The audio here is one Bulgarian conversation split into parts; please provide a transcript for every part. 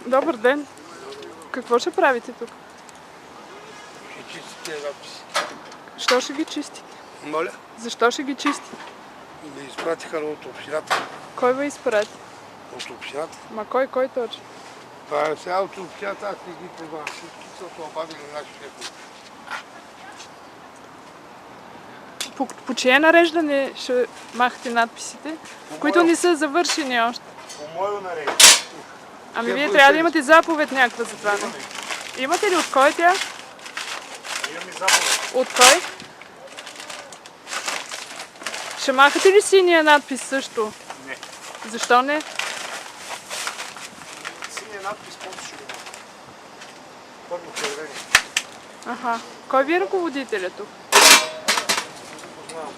Добър ден! Какво ще правите тук? Ще чистите надписи. Що ще ги чистите? Моля? Защо ще ги чистите? Да изпратиха от общината. Кой ви изпрати? От общината. Ма кой точно? Това е сега от общината, аз не ги познавам. Всички са се обадили на наши шефове. По чие нареждане ще махате надписите, които не са завършени още? По мое нареждане. Ами вие трябва да имате заповед някаква за това, не? Имате ли? От кой тя? Имаме заповед. От кой? Ще махате ли синия надпис също? Не. Защо не? Синия надпис после ще го има. Първо червени. Аха. Кой ви е ръководителят тук? Познавам.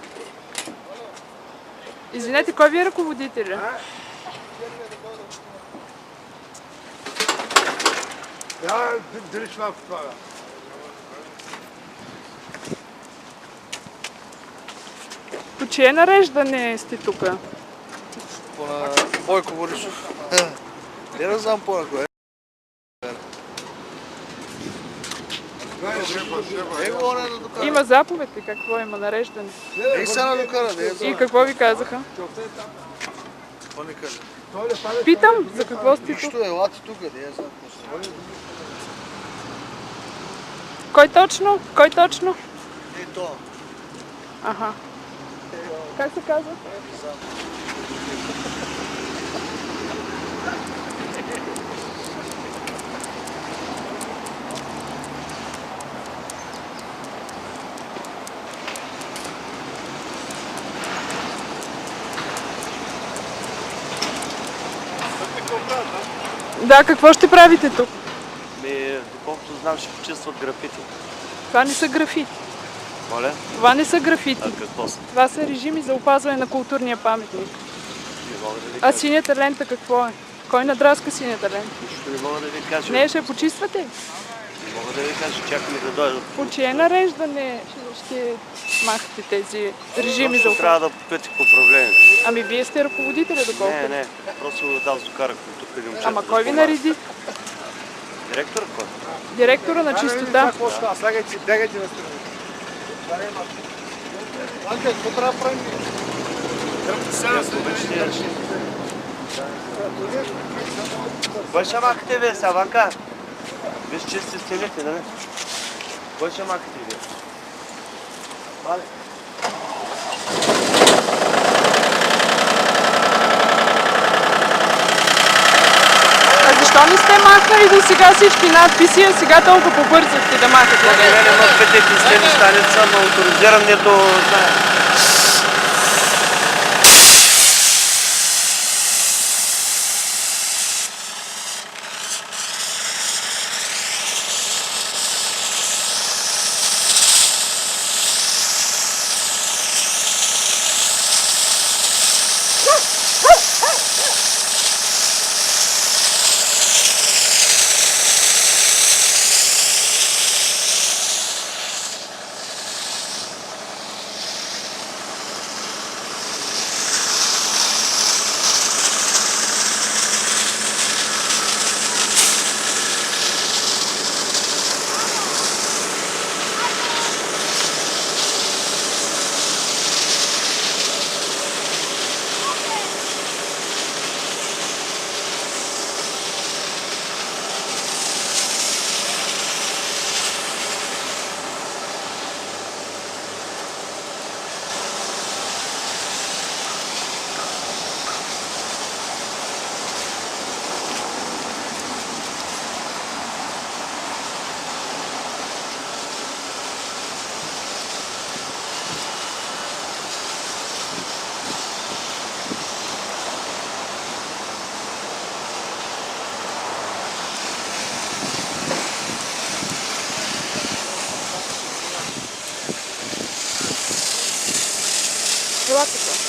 Извинете, кой ви е ръководителят? Я дръж малко това. По чие нареждане сте тук? По на Бойко Борисов. Не знам по на кое. Не говоря на докара. Има заповед ли? Какво има нареждане? Не сега на докара, не е за. И какво ви казаха? Какво не кажа? Питам, за какво сте тук? Нищо, елате тук, не е за. Кой точно? Кой точно? Е то. Аха. Как се казва? Да, какво ще правите тук? Доколкото знам, ще почистват графити. Това не са графити. Моля? Това не са графити. А какво са? Това са режими за опазване на културния паметник. Не мога да ви А кажа. синята лента какво е? Кой надраска синята лента? Нищо не мога да ви кажа. Не, ще я почиствате ли? Не мога да ви кажа. Чакаме да дойдат. По чие нареждане ще махате тези режими за Просто трябва опазване? да попитах по управлението. Ами вие сте ръководителя, доколко? Не. Просто го дал с докарах тук или момчета. Ама кой ви нареди? Директор кой? Директора на чистота. Слагайте, бягайте на страни. Какво трябва да правим? Кой ще махате вие, Саванка? Вие ще чисти стените, нали? Кой ще махате вие? Мале. А защо не сте махнали до сега всички надписи, а сега толкова побързахте да махате? Не ме питайте с тези неща, не съм авторизиран, нито знае. Елате,